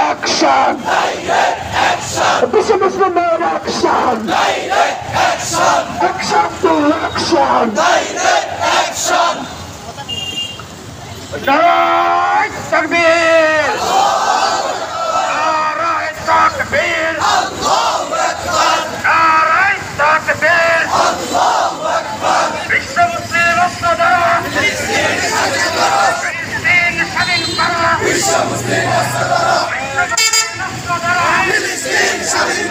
Action! Muslim action! Action to action! Narai Takbir! Narai Takbir! Narai Takbir! বিশ্ব মুসলিম রাষ্ট্রদ্বারা ফিলিস্তিন স্বাধীন করা! বিশ্ব মুসলিম রাষ্ট্রদ্বারা ফিলিস্তিন স্বাধীন